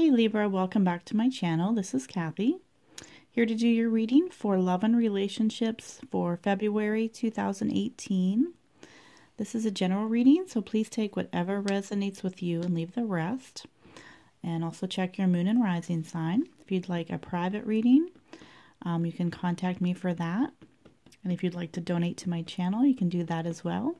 Hey Libra, welcome back to my channel. This is Kathy, here to do your reading for love and relationships for February 2018. This is a general reading, so please take whatever resonates with you and leave the rest. And also check your moon and rising sign. If you'd like a private reading, you can contact me for that. And if you'd like to donate to my channel, you can do that as well.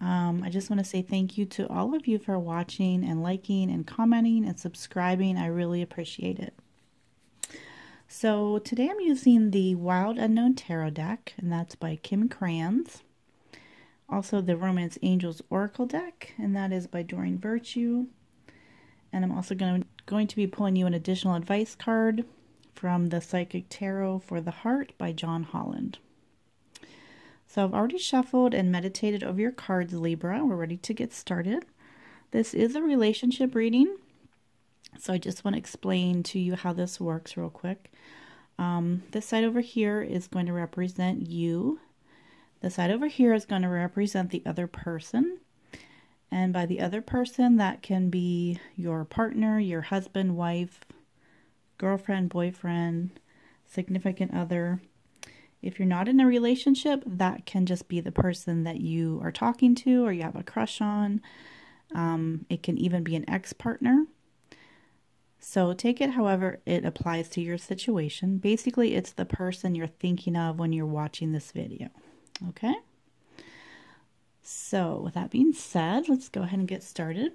I just want to say thank you to all of you for watching and liking and commenting and subscribing. I really appreciate it. So today I'm using the Wild Unknown Tarot deck, and that's by Kim Kranz. Also the Romance Angels Oracle deck, and that is by Doreen Virtue. And I'm also going to be pulling you an additional advice card from the Psychic Tarot for the Heart by John Holland. So I've already shuffled and meditated over your cards, Libra. We're ready to get started. This is a relationship reading, so I just want to explain to you how this works real quick. This side over here is going to represent you. The side over here is going to represent the other person. And by the other person, that can be your partner, your husband, wife, girlfriend, boyfriend, significant other. If you're not in a relationship, that can just be the person that you are talking to or you have a crush on. It can even be an ex-partner. So take it however it applies to your situation. Basically, it's the person you're thinking of when you're watching this video. Okay? So with that being said, let's go ahead and get started.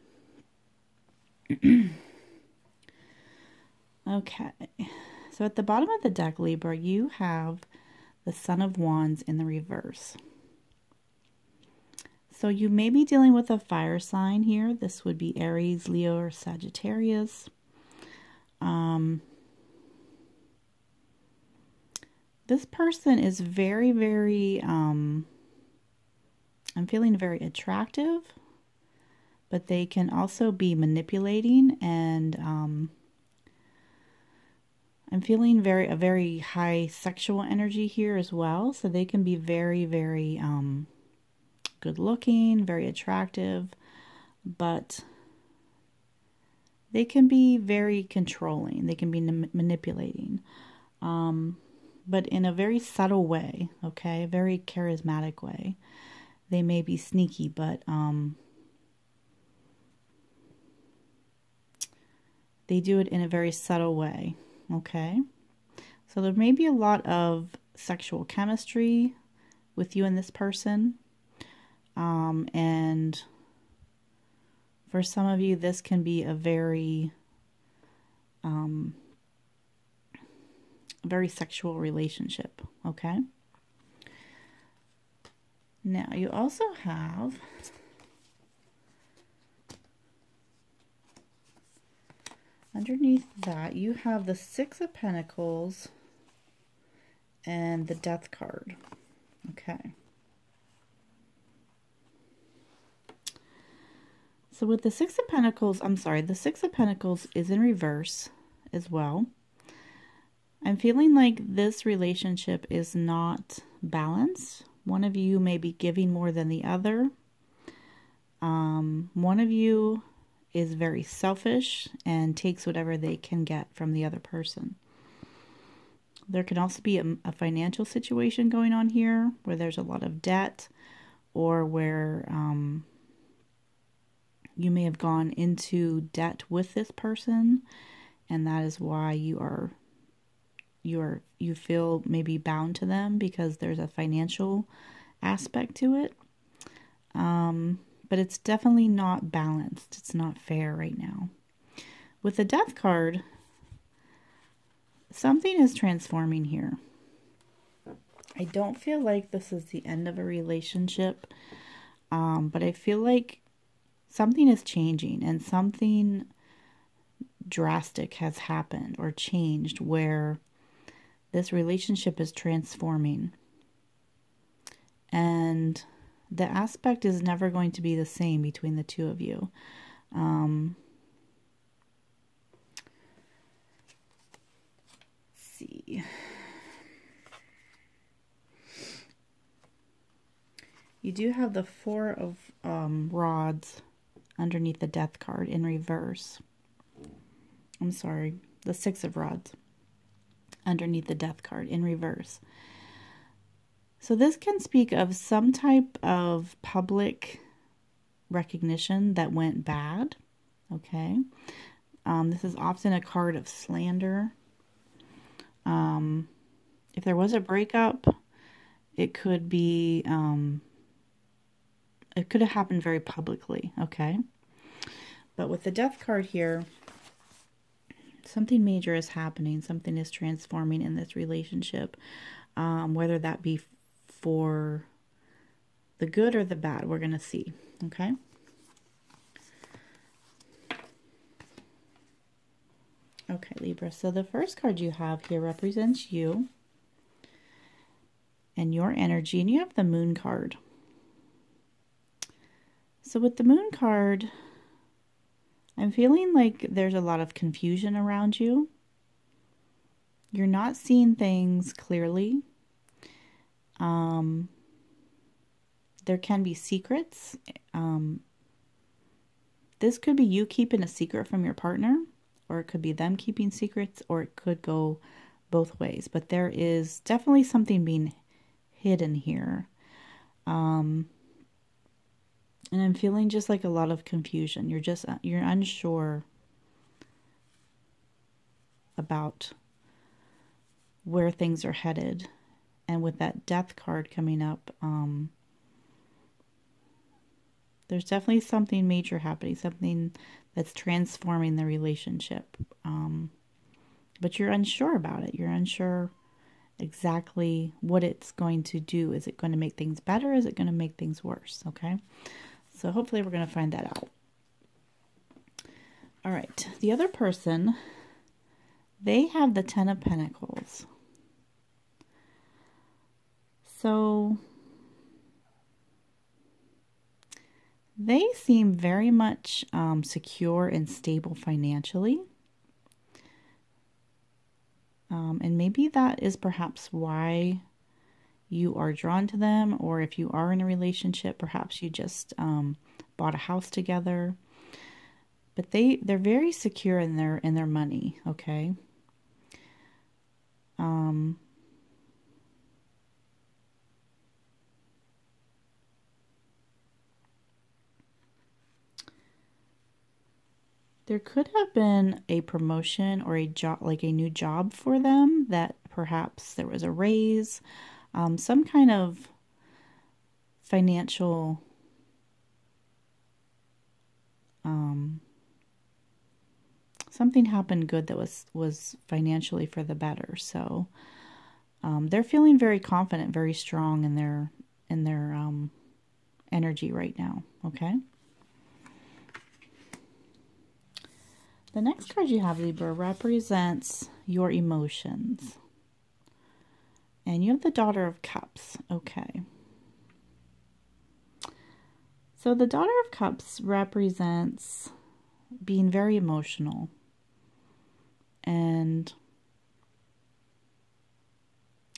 Okay. So at the bottom of the deck, Libra, you have the Son of Wands in the reverse. So you may be dealing with a fire sign here. This would be Aries, Leo, or Sagittarius. This person is very, I'm feeling very attractive, but they can also be manipulating, and I'm feeling a very high sexual energy here as well. So they can be very, good looking, very attractive, but they can be very controlling. They can be manipulating, but in a very subtle way, okay? A very charismatic way. They may be sneaky, but they do it in a very subtle way. Okay, so there may be a lot of sexual chemistry with you and this person, and for some of you this can be a very sexual relationship. Okay, now you also have underneath that, you have the Six of Pentacles and the Death card. Okay. So with the Six of Pentacles, the Six of Pentacles is in reverse as well. I'm feeling like this relationship is not balanced. One of you may be giving more than the other. One of you is very selfish and takes whatever they can get from the other person. There can also be a financial situation going on here where there's a lot of debt, or where you may have gone into debt with this person, and that is why you feel maybe bound to them because there's a financial aspect to it. But it's definitely not balanced. It's not fair right now. With the Death card, something is transforming here. I don't feel like this is the end of a relationship, but I feel like something is changing and something drastic has happened or changed where this relationship is transforming. And the aspect is never going to be the same between the two of you. Let's see. You do have the Four of Rods underneath the Death card in reverse. I'm sorry, the Six of Rods underneath the Death card in reverse. So this can speak of some type of public recognition that went bad, okay? This is often a card of slander. If there was a breakup, it could be, it could have happened very publicly, okay? But with the Death card here, something major is happening. Something is transforming in this relationship, whether that be for the good or the bad. We're going to see, okay? Okay, Libra. So the first card you have here represents you and your energy, and you have the Moon card. So with the Moon card, I'm feeling like there's a lot of confusion around you. You're not seeing things clearly. There can be secrets. This could be you keeping a secret from your partner, or it could be them keeping secrets, or it could go both ways. But there is definitely something being hidden here. And I'm feeling just like a lot of confusion. You're unsure about where things are headed. And with that Death card coming up, there's definitely something major happening, something that's transforming the relationship. But you're unsure about it. You're unsure exactly what it's going to do. Is it going to make things better? Is it going to make things worse? Okay. So hopefully we're going to find that out. All right. The other person, they have the Ten of Pentacles. So they seem very much secure and stable financially. And maybe that is perhaps why you are drawn to them, or if you are in a relationship, perhaps you just bought a house together. But they're very secure in their money, okay? There could have been a promotion or a job, like a new job for them, that perhaps there was a raise, some kind of financial something happened good that was financially for the better. So they're feeling very confident, very strong in their energy right now, okay? The next card you have, Libra, represents your emotions. And you have the Daughter of Cups. Okay. So the Daughter of Cups represents being very emotional. And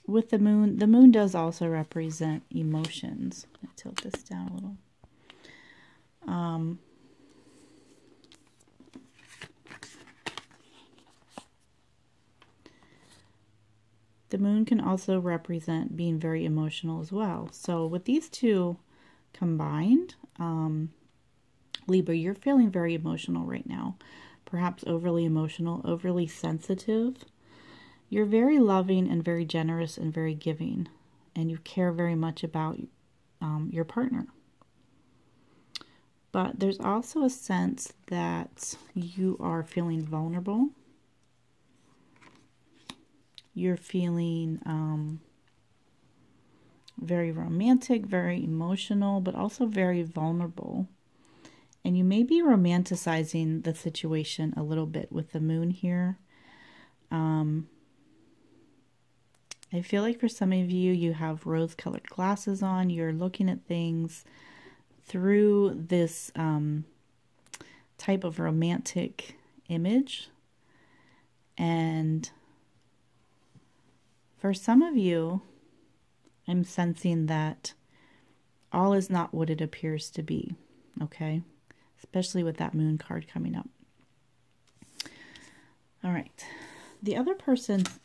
with the moon does also represent emotions. Let me tilt this down a little. The moon can also represent being very emotional as well. So with these two combined, Libra, you're feeling very emotional right now. Perhaps overly emotional, overly sensitive. You're very loving and very generous and very giving. And you care very much about your partner. But there's also a sense that you are feeling vulnerable. You're feeling very romantic, very emotional, but also very vulnerable. And you may be romanticizing the situation a little bit with the moon here. I feel like for some of you, you have rose-colored glasses on. You're looking at things through this type of romantic image. And for some of you, I'm sensing that all is not what it appears to be, okay? Especially with that moon card coming up. All right. The other person's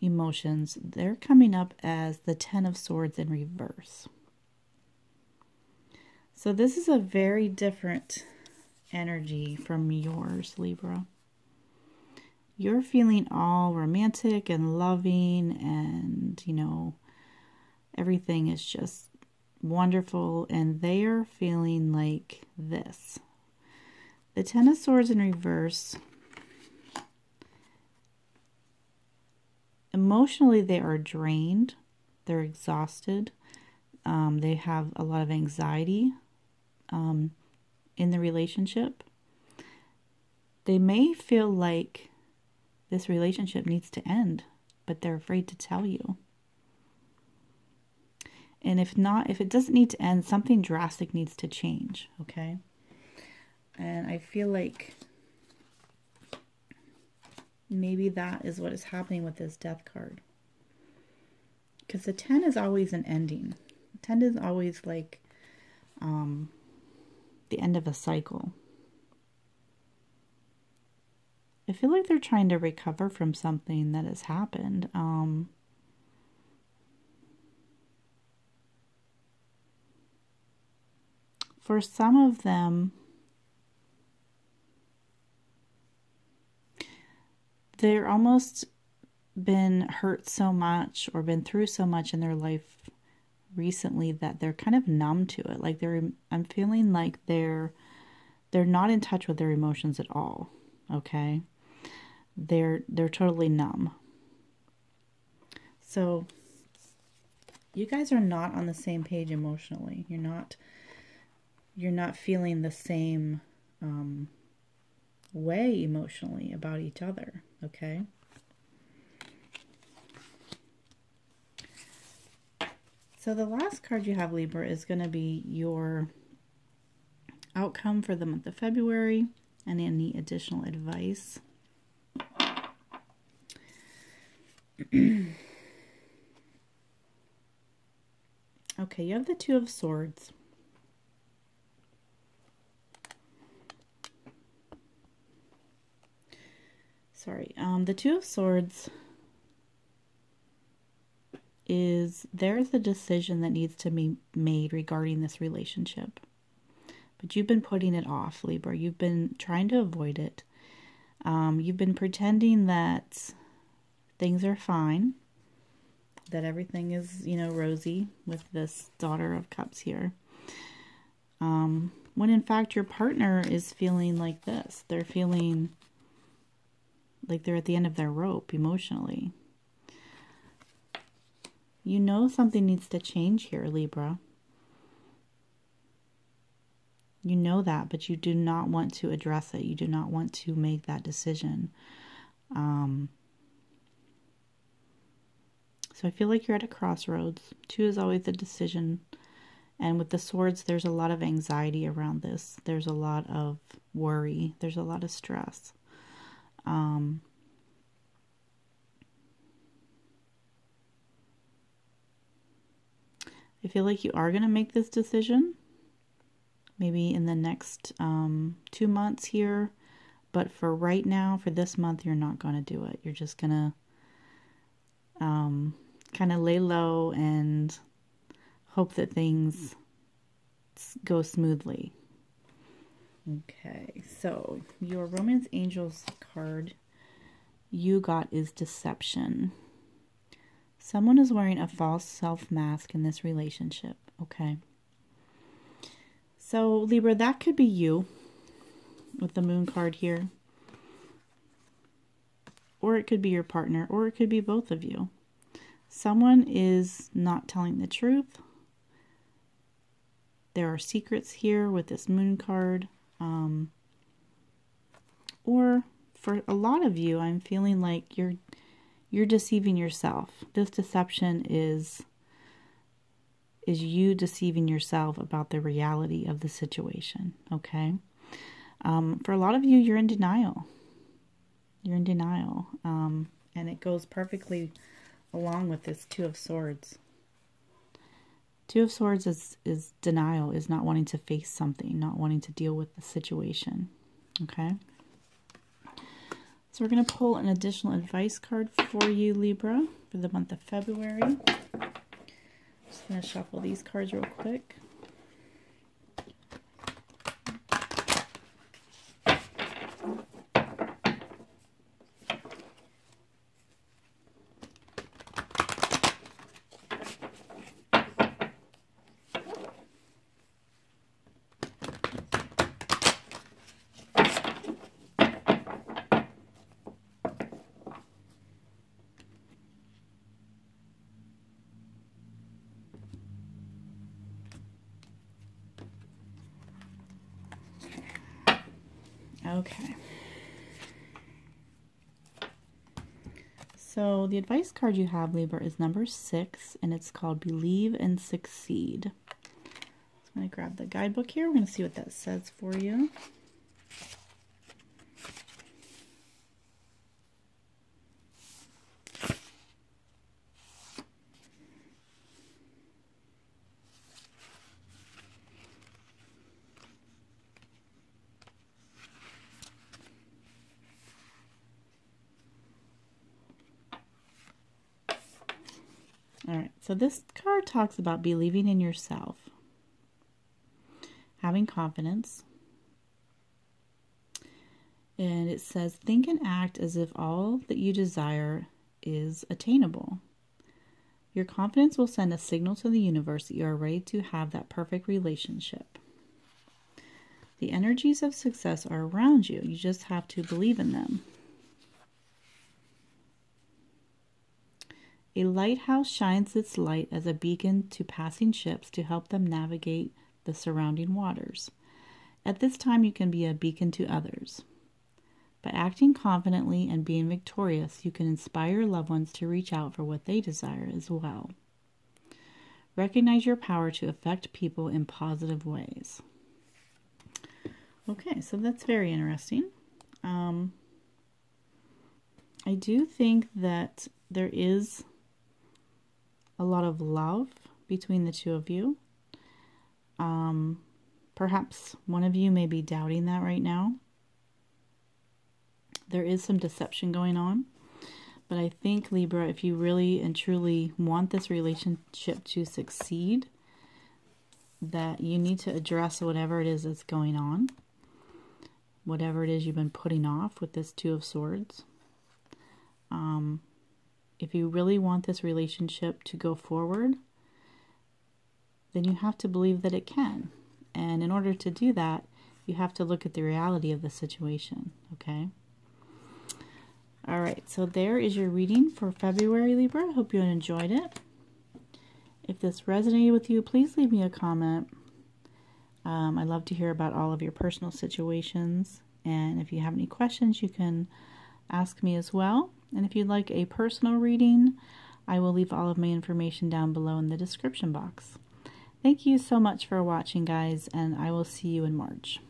emotions, they're coming up as the Ten of Swords in reverse. So this is a very different energy from yours, Libra. You're feeling all romantic and loving and, you know, everything is just wonderful, and they are feeling like this. The Ten of Swords in reverse, emotionally they are drained, they're exhausted, they have a lot of anxiety in the relationship. They may feel like this relationship needs to end, but they're afraid to tell you. And if it doesn't need to end, something drastic needs to change, okay? And I feel like maybe that is what is happening with this Death card. Because the 10 is always an ending. 10 is always like the end of a cycle. I feel like they're trying to recover from something that has happened. For some of them, they're almost been hurt so much or been through so much in their life recently that they're kind of numb to it. Like I'm feeling like they're not in touch with their emotions at all. Okay? They're totally numb. So you guys are not on the same page emotionally. You're not feeling the same way emotionally about each other, okay? So the last card you have, Libra, is going to be your outcome for the month of February and any additional advice. Okay, you have the Two of Swords. Sorry, the Two of Swords is there's a decision that needs to be made regarding this relationship. But you've been putting it off, Libra. You've been trying to avoid it. You've been pretending that things are fine, that everything is, you know, rosy with this Daughter of Cups here. When in fact your partner is feeling like this. They're feeling like they're at the end of their rope emotionally. You know something needs to change here, Libra. You know that, but you do not want to address it. You do not want to make that decision. So I feel like you're at a crossroads. Two is always the decision. And with the swords, there's a lot of anxiety around this. There's a lot of worry. There's a lot of stress. I feel like you are going to make this decision. Maybe in the next 2 months here. But for right now, for this month, you're not going to do it. You're just going to kind of lay low and hope that things go smoothly. Okay, so your Romance Angels card you got is Deception. Someone is wearing a false self mask in this relationship, okay? So, Libra, that could be you with the Moon card here. Or it could be your partner, or it could be both of you. Someone is not telling the truth. There are secrets here with this Moon card. Or for a lot of you, I'm feeling like you're deceiving yourself. This deception is you deceiving yourself about the reality of the situation, okay? For a lot of you, you're in denial. You're in denial. And it goes perfectly along with this Two of Swords. Two of Swords is denial, is not wanting to face something, not wanting to deal with the situation, okay? So we're going to pull an additional advice card for you, Libra, for the month of February. Just going to shuffle these cards real quick. Okay. So the advice card you have, Libra, is number 6, and it's called Believe and Succeed. So I'm going to grab the guidebook here. We're going to see what that says for you. All right, so this card talks about believing in yourself, having confidence, and it says, think and act as if all that you desire is attainable. Your confidence will send a signal to the universe that you are ready to have that perfect relationship. The energies of success are around you. You just have to believe in them. A lighthouse shines its light as a beacon to passing ships to help them navigate the surrounding waters. At this time, you can be a beacon to others. By acting confidently and being victorious, you can inspire your loved ones to reach out for what they desire as well. Recognize your power to affect people in positive ways. Okay, so that's very interesting. I do think that there is a lot of love between the two of you. Perhaps one of you may be doubting that right now. There is some deception going on. But I think, Libra, if you really and truly want this relationship to succeed, that you need to address whatever it is that's going on. Whatever it is you've been putting off with this Two of Swords. If you really want this relationship to go forward, then you have to believe that it can. And in order to do that, you have to look at the reality of the situation, okay? All right, so there is your reading for February, Libra. I hope you enjoyed it. If this resonated with you, please leave me a comment. I'd love to hear about all of your personal situations. And if you have any questions, you can ask me as well. And if you'd like a personal reading, I will leave all of my information down below in the description box. Thank you so much for watching, guys, and I will see you in March.